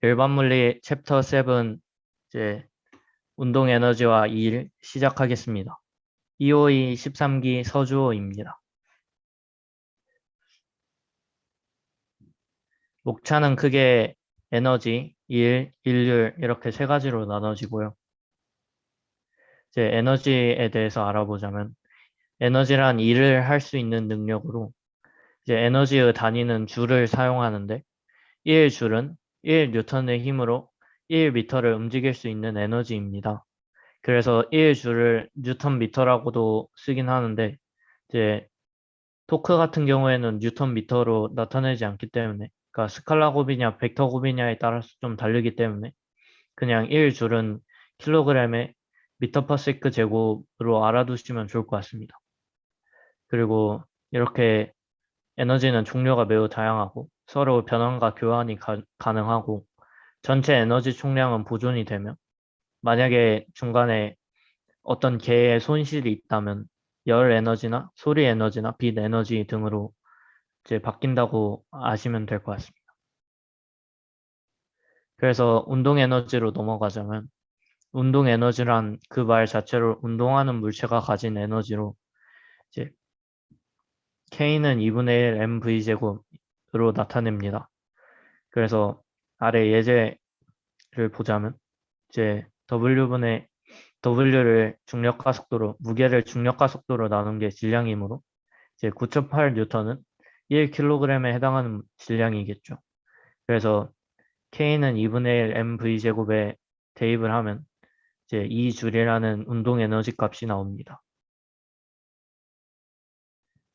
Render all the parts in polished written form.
일반 물리 챕터 7 이제 운동 에너지와 일 시작하겠습니다. 252 13기 서주호입니다. 목차는 크게 에너지, 일, 일률 이렇게 세 가지로 나눠지고요. 이제 에너지에 대해서 알아보자면 에너지란 일을 할 수 있는 능력으로 이제 에너지의 단위는 줄을 사용하는데 1줄은 1뉴턴의 힘으로 1미터를 움직일 수 있는 에너지입니다. 그래서 1줄을 뉴턴 미터라고도 쓰긴 하는데 이제 토크 같은 경우에는 뉴턴 미터로 나타내지 않기 때문에 그러니까 스칼라 곱이냐 벡터 곱이냐에 따라서 좀 다르기 때문에 그냥 1줄은 킬로그램에 미터 퍼 세크 제곱으로 알아두시면 좋을 것 같습니다. 그리고 이렇게 에너지는 종류가 매우 다양하고 서로 변환과 교환이 가능하고 전체 에너지 총량은 보존이 되며 만약에 중간에 어떤 개의 손실이 있다면 열 에너지나 소리 에너지나 빛 에너지 등으로 이제 바뀐다고 아시면 될 것 같습니다. 그래서 운동 에너지로 넘어가자면 운동 에너지란 그 말 자체로 운동하는 물체가 가진 에너지로 이제 K는 2분의 1 mv 제곱으로 나타냅니다. 그래서 아래 예제를 보자면 이제 W를 중력과 속도로 무게를 중력과 속도로 나눈 게 질량이므로 이제 9.8 뉴턴은 1kg에 해당하는 질량이겠죠. 그래서 K는 2분의 1 mv 제곱에 대입을 하면 이제 2줄이라는 운동 에너지 값이 나옵니다.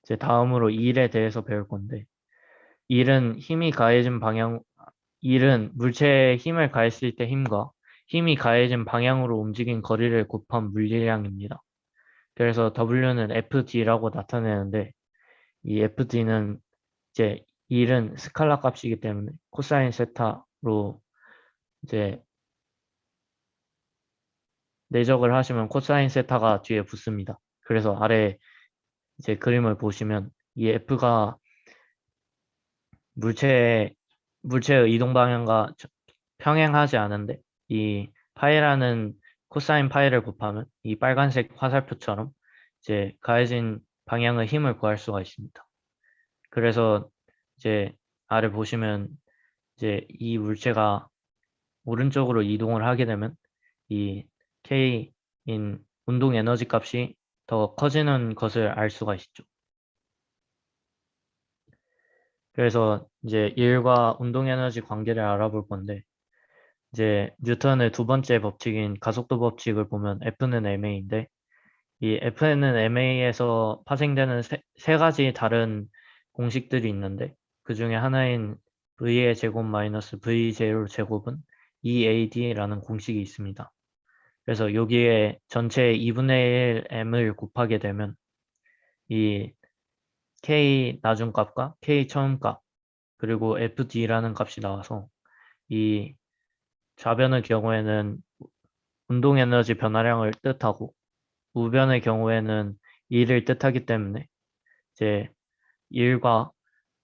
이제 다음으로 일에 대해서 배울 건데 일은 물체에 힘을 가했을 때 힘과 힘이 가해진 방향으로 움직인 거리를 곱한 물리량입니다. 그래서 W는 FD라고 나타내는데 이 FD는 이제 일은 스칼라 값이기 때문에 코사인 세타로 이제 내적을 하시면 코사인 세타가 뒤에 붙습니다. 그래서 아래 이제 그림을 보시면 이 F가 물체의 이동 방향과 평행하지 않은데 이 파이라는 코사인 파이를 곱하면 이 빨간색 화살표처럼 이제 가해진 방향의 힘을 구할 수가 있습니다. 그래서 이제 아래 보시면 이제 이 물체가 오른쪽으로 이동을 하게 되면 이 K인 운동 에너지 값이 더 커지는 것을 알 수가 있죠. 그래서 이제 일과 운동 에너지 관계를 알아볼 건데 이제 뉴턴의 두 번째 법칙인 가속도 법칙을 보면 F는 ma인데 이 F는 ma에서 파생되는 세 가지 다른 공식들이 있는데 그 중에 하나인 V의 제곱 마이너스 V0 제곱은 EAD라는 공식이 있습니다. 그래서 여기에 전체 2분의 1 m을 곱하게 되면 이 K 나중값과 K 처음값 그리고 FD라는 값이 나와서 이 좌변의 경우에는 운동 에너지 변화량을 뜻하고 우변의 경우에는 일을 뜻하기 때문에 이제 일과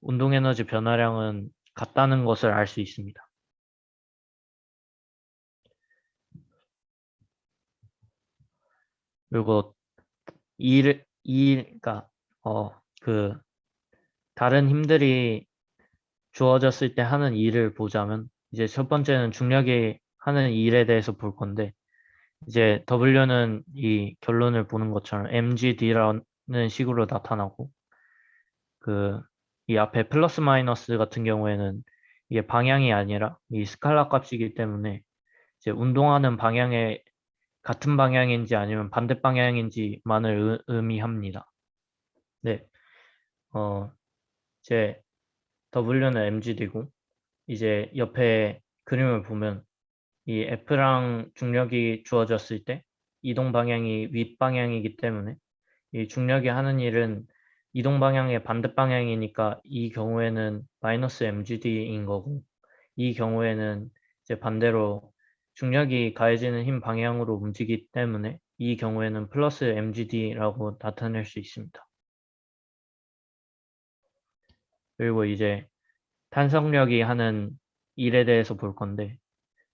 운동 에너지 변화량은 같다는 것을 알 수 있습니다. 그리고 그러니까 그 다른 힘들이 주어졌을 때 하는 일을 보자면 이제 첫 번째는 중력이 하는 일에 대해서 볼 건데 이제 W는 이 결론을 보는 것처럼 mgd라는 식으로 나타나고 이 앞에 플러스 마이너스 같은 경우에는 이게 방향이 아니라 이 스칼라 값이기 때문에 이제 운동하는 방향에 같은 방향인지 아니면 반대 방향인지만을 의미합니다. 네, 어, 이제 W는 mgd고 이제 옆에 그림을 보면 이 F랑 중력이 주어졌을 때 이동 방향이 윗방향이기 때문에 이 중력이 하는 일은 이동 방향의 반대 방향이니까 이 경우에는 마이너스 mgd인 거고 이 경우에는 이제 반대로 중력이 가해지는 힘 방향으로 움직이기 때문에 이 경우에는 플러스 mgd라고 나타낼 수 있습니다. 그리고 이제 탄성력이 하는 일에 대해서 볼 건데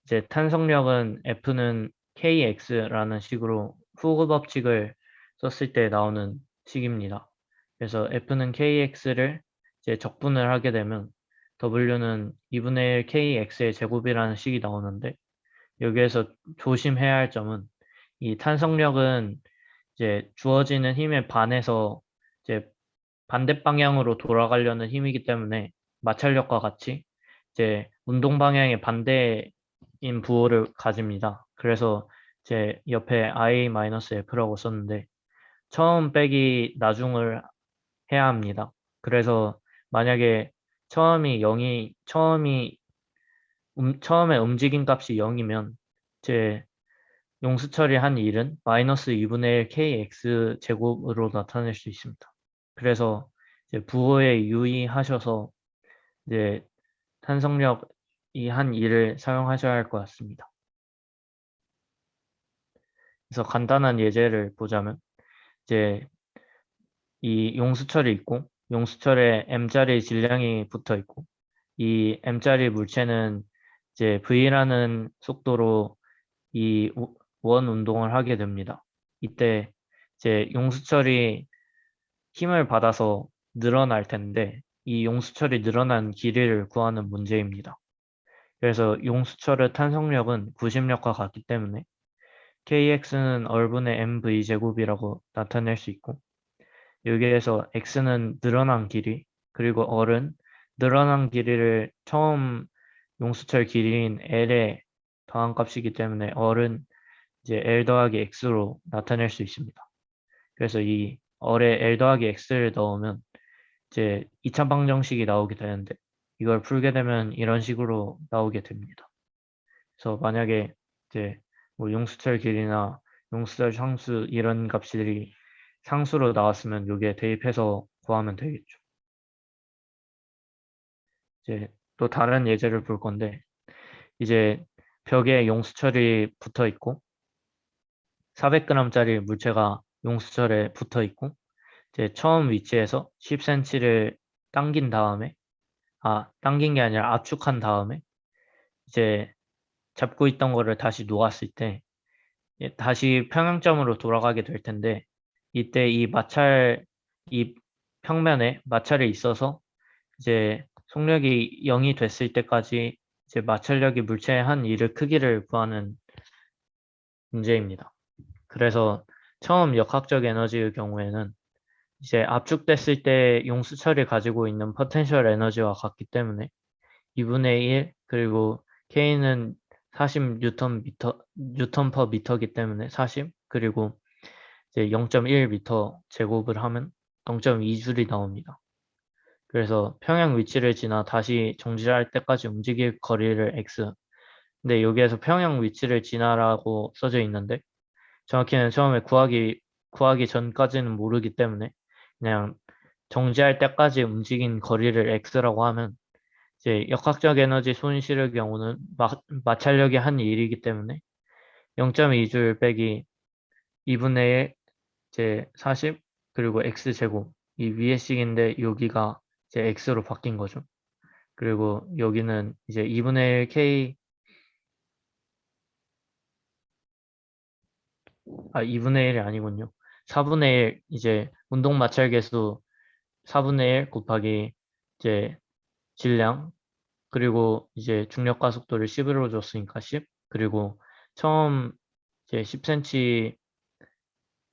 이제 탄성력은 F는 KX라는 식으로 후그 법칙을 썼을 때 나오는 식입니다. 그래서 F는 KX를 이제 적분을 하게 되면 W는 2분의 1 KX의 제곱이라는 식이 나오는데 여기에서 조심해야 할 점은 이 탄성력은 이제 주어지는 힘에 반해서 이제 반대 방향으로 돌아가려는 힘이기 때문에 마찰력과 같이 이제 운동 방향의 반대인 부호를 가집니다. 그래서 제 옆에 I-F라고 썼는데 처음 빼기 나중을 해야 합니다. 그래서 만약에 처음에 움직인 값이 0이면 제 용수 처리한 일은 마이너스 2분의 1 kx 제곱으로 나타낼 수 있습니다. 그래서 이제 부호에 유의하셔서 이제 탄성력이 한 일을 사용하셔야 할 것 같습니다. 그래서 간단한 예제를 보자면 이제 이 용수철이 있고 용수철에 m자리 질량이 붙어 있고 이 m자리 물체는 이제 v라는 속도로 이 원 운동을 하게 됩니다. 이때 이제 용수철이 힘을 받아서 늘어날 텐데 이 용수철이 늘어난 길이를 구하는 문제입니다. 그래서 용수철의 탄성력은 구심력과 같기 때문에 kx는 얼분의 mv 제곱이라고 나타낼 수 있고 여기에서 x는 늘어난 길이 그리고 얼은 늘어난 길이를 처음 용수철 길이인 l에 더한 값이기 때문에 얼은 이제 l 더하기 x로 나타낼 수 있습니다. 그래서 이 얼에 l 더하기 x를 넣으면 이제 2차 방정식이 나오게 되는데 이걸 풀게 되면 이런 식으로 나오게 됩니다. 그래서 만약에 이제 뭐 용수철 길이나 용수철 상수 이런 값들이 상수로 나왔으면 여기에 대입해서 구하면 되겠죠. 이제 또 다른 예제를 볼 건데 이제 벽에 용수철이 붙어 있고 400g짜리 물체가 용수철에 붙어 있고 이제 처음 위치에서 10cm를 당긴 다음에 당긴 게 아니라 압축한 다음에 이제 잡고 있던 거를 다시 놓았을 때 다시 평행점으로 돌아가게 될 텐데 이때 이 평면에 마찰이 있어서 이제 속력이 0이 됐을 때까지 이제 마찰력이 물체의 한 일의 크기를 구하는 문제입니다. 그래서 처음 역학적 에너지의 경우에는 이제 압축됐을 때 용수철이 가지고 있는 포텐셜 에너지와 같기 때문에 2분의 1 그리고 K는 40 뉴턴 퍼 미터이기 때문에 40 그리고 이제 0.1 미터 제곱을 하면 0.2줄이 나옵니다. 그래서 평행 위치를 지나 다시 정지할 때까지 움직일 거리를 x. 근데 여기에서 평행 위치를 지나라고 써져 있는데 정확히는 처음에 구하기 전까지는 모르기 때문에 그냥 정지할 때까지 움직인 거리를 x라고 하면 이제 역학적 에너지 손실의 경우는 마찰력이 한 일이기 때문에 0.2줄 빼기 2분의 1 이제 40 그리고 x제곱 이 위의 식인데 여기가 이제 x로 바뀐 거죠. 그리고 여기는 이제 2분의 1 k 2분의 1이 아니군요. 4분의 1 이제 운동 마찰 계수 4분의 1 곱하기 이제 질량 그리고 이제 중력 가속도를 10으로 줬으니까 10 그리고 처음 이제 10cm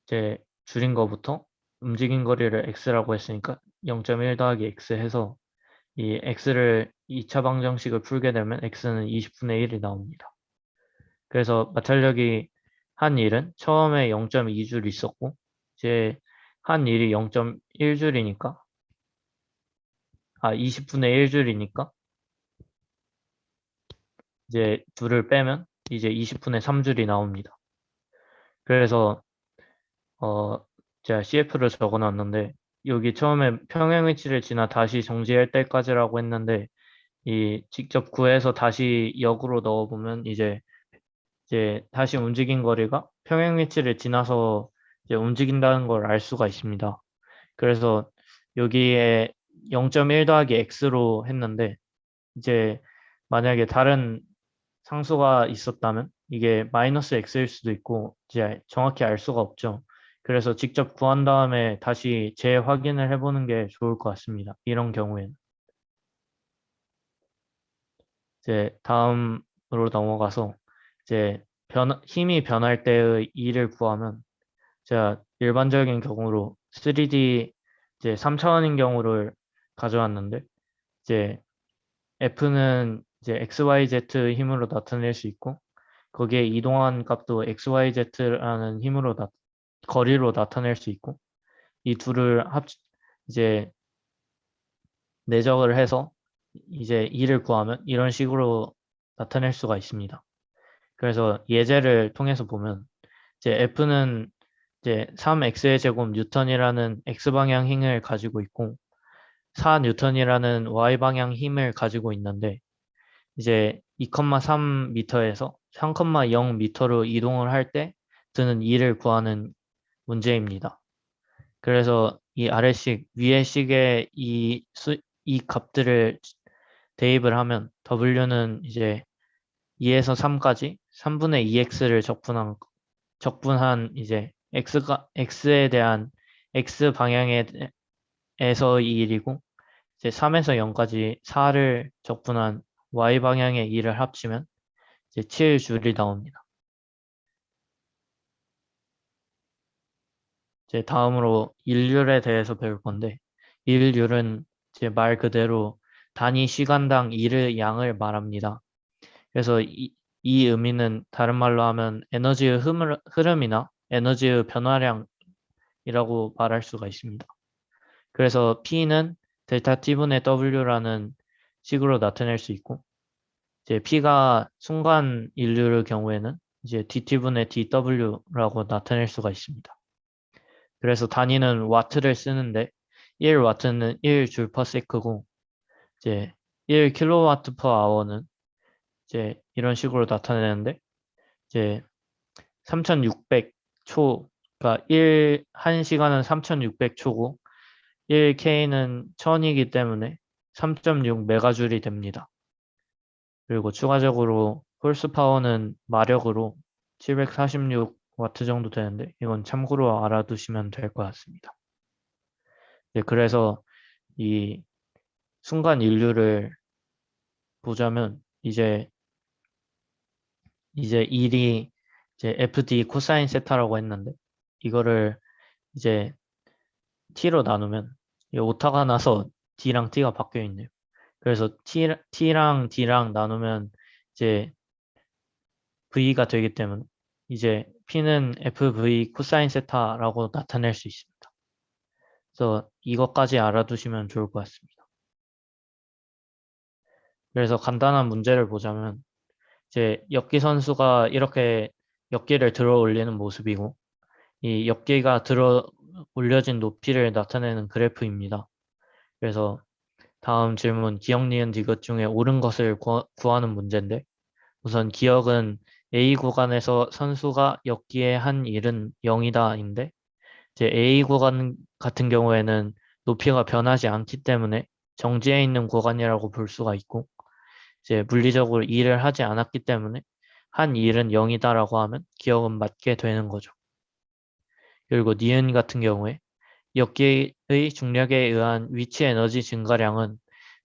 이제 줄인 거부터 움직인 거리를 x라고 했으니까 0.1 더하기 x 해서 이 x를 2차 방정식을 풀게 되면 x는 20분의 1이 나옵니다. 그래서 마찰력이 한 일은 처음에 0.2줄 있었고 이제 한 일이 0.1줄이니까 20분의 1줄이니까 이제 둘을 빼면 이제 20분의 3줄이 나옵니다. 그래서 제가 CF를 적어놨는데 여기 처음에 평행 위치를 지나 다시 정지할 때까지라고 했는데 이 직접 구해서 다시 역으로 넣어보면 이제 다시 움직인 거리가 평행 위치를 지나서 이제 움직인다는 걸 알 수가 있습니다. 그래서 여기에 0.1 더하기 x로 했는데 이제 만약에 다른 상수가 있었다면 이게 마이너스 x일 수도 있고 이제 정확히 알 수가 없죠. 그래서 직접 구한 다음에 다시 재확인을 해보는 게 좋을 것 같습니다. 이런 경우에는. 이제 다음으로 넘어가서 이제 힘이 변할 때의 E를 구하면 제가 일반적인 경우로 3D 이제 3차원인 경우를 가져왔는데 이제 F는 이제 XYZ 힘으로 나타낼 수 있고 거기에 이동한 값도 XYZ라는 힘으로 거리로 나타낼 수 있고 이 둘을 이제 내적을 해서 이제 E를 구하면 이런 식으로 나타낼 수가 있습니다. 그래서 예제를 통해서 보면 이제 F는 이제 3x의 제곱 뉴턴이라는 x방향 힘을 가지고 있고 4 뉴턴이라는 y방향 힘을 가지고 있는데 이제 2,3m에서 3,0m로 이동을 할 때 드는 E를 구하는 문제입니다. 그래서 이 아래식 위의 식에 이 값들을 대입을 하면 W는 이제 2에서 3까지 3분의 2x를 적분한 이제 x에 대한 x 방향에서의 일이고 이제 3에서 0까지 4를 적분한 y 방향의 일을 합치면 이제 7줄이 나옵니다. 이제 다음으로 일률에 대해서 배울 건데 일률은 이제 말 그대로 단위 시간당 일의 양을 말합니다. 그래서 이 의미는 다른 말로 하면 에너지의 흐름이나 에너지의 변화량이라고 말할 수가 있습니다. 그래서 P는 델타 T분의 W라는 식으로 나타낼 수 있고 이제 P가 순간 인류의 경우에는 이제 DT분의 DW라고 나타낼 수가 있습니다. 그래서 단위는 와트를 쓰는데 1와트는 1줄 퍼 세크고 이제 1kW per hour는 이제 이런 식으로 나타내는데 이제 3600초 그러니까 1시간은 3600초고 1K는 1000이기 때문에 3.6 메가줄이 됩니다. 그리고 추가적으로 홀스파워는 마력으로 746와트 정도 되는데 이건 참고로 알아두시면 될 것 같습니다. 네, 그래서 이 순간 인류를 보자면 이제 일이 이제 FD 코사인 세타라고 했는데 이거를 이제 T로 나누면 이 오타가 나서 D랑 T가 바뀌어 있네요. 그래서 T랑 D랑 나누면 이제 V가 되기 때문에 이제 P는 FV 코사인 세타라고 나타낼 수 있습니다. 그래서 이것까지 알아두시면 좋을 것 같습니다. 그래서 간단한 문제를 보자면 이제 엽기 선수가 이렇게 엽기를 들어 올리는 모습이고 이 엽기가 들어 올려진 높이를 나타내는 그래프입니다. 그래서 다음 질문 기억, 니은, 디귿 중에 옳은 것을 구하는 문제인데 우선 기억은 A 구간에서 선수가 엽기에 한 일은 0이다인데 이제 A 구간 같은 경우에는 높이가 변하지 않기 때문에 정지해 있는 구간이라고 볼 수가 있고 이제 물리적으로 일을 하지 않았기 때문에 한 일은 0이다라고 하면 기억은 맞게 되는 거죠. 그리고 니은 같은 경우에 엽기의 중력에 의한 위치 에너지 증가량은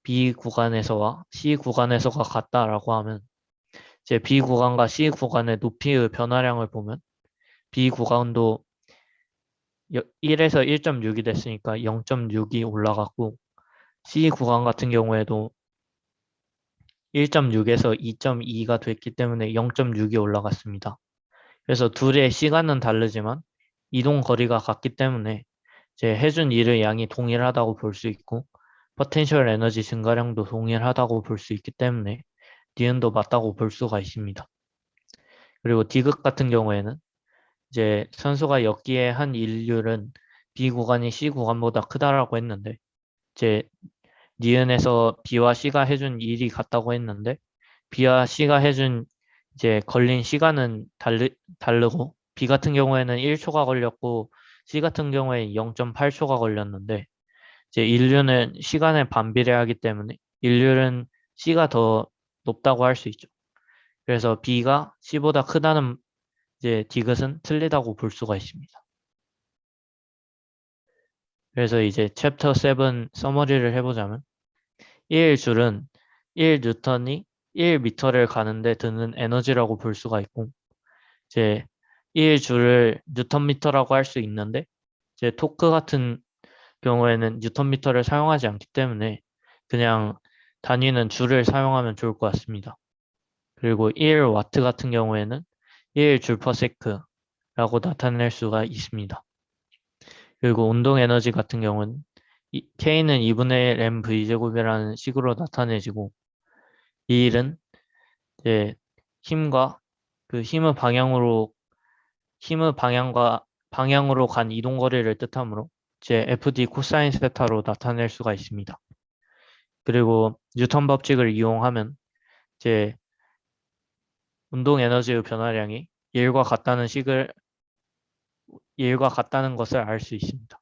B 구간에서와 C 구간에서가 같다라고 하면 이제 B 구간과 C 구간의 높이의 변화량을 보면 B 구간도 1에서 1.6이 됐으니까 0.6이 올라갔고 C 구간 같은 경우에도 1.6에서 2.2가 됐기 때문에 0.6이 올라갔습니다. 그래서 둘의 시간은 다르지만 이동 거리가 같기 때문에 이제 해준 일의 양이 동일하다고 볼 수 있고 포텐셜 에너지 증가량도 동일하다고 볼 수 있기 때문에 니은도 맞다고 볼 수가 있습니다. 그리고 디귿 같은 경우에는 이제 선수가 엽기에 한 일률은 B 구간이 C 구간보다 크다라고 했는데 이제 니은에서 B와 C가 해준 일이 같다고 했는데 B와 C가 해준 이제 걸린 시간은 다르고 B 같은 경우에는 1초가 걸렸고 C 같은 경우에 0.8초가 걸렸는데 이제 인류는 시간에 반비례하기 때문에 인류는 C가 더 높다고 할 수 있죠. 그래서 B가 C보다 크다는 이제 디귿은 틀리다고 볼 수가 있습니다. 그래서 이제 챕터 7 서머리를 해보자면 1줄은 1뉴턴이 1미터를 가는데 드는 에너지라고 볼 수가 있고 이제 1줄을 뉴턴미터라고 할 수 있는데 이제 토크 같은 경우에는 뉴턴미터를 사용하지 않기 때문에 그냥 단위는 줄을 사용하면 좋을 것 같습니다. 그리고 1와트 같은 경우에는 1줄 퍼 세크라고 나타낼 수가 있습니다. 그리고 운동 에너지 같은 경우는 K는 2분의 1 mv제곱이라는 식으로 나타내지고 이 일은 이제 힘과 그 힘의 방향으로 간 이동 거리를 뜻하므로 이제 FD 코사인 세타로 나타낼 수가 있습니다. 그리고 뉴턴 법칙을 이용하면 이제 운동 에너지의 변화량이 1과 같다는 것을 알 수 있습니다.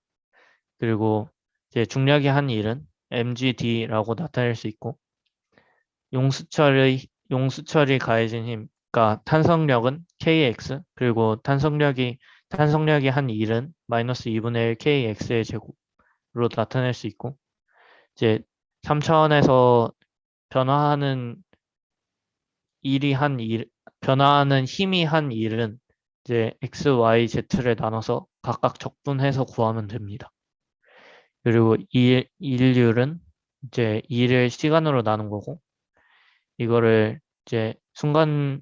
그리고 이제 중력이 한 일은 mgd라고 나타낼 수 있고 용수철이 가해진 힘, 그러니까 탄성력은 kx 그리고 탄성력이 한 일은 마이너스 2분의 1 kx의 제곱으로 나타낼 수 있고 이제 3차원에서 변화하는 변화하는 힘이 한 일은 이제 x, y, z를 나눠서 각각 적분해서 구하면 됩니다. 그리고 일률은 이제 2를 시간으로 나눈 거고 이거를 이제 순간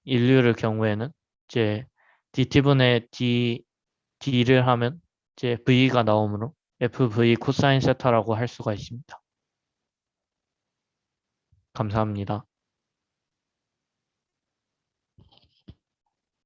인류의 경우에는 이제 dt분의 d를 하면 이제 v가 나오므로 fv 코사인 세타라고 할 수가 있습니다. 감사합니다.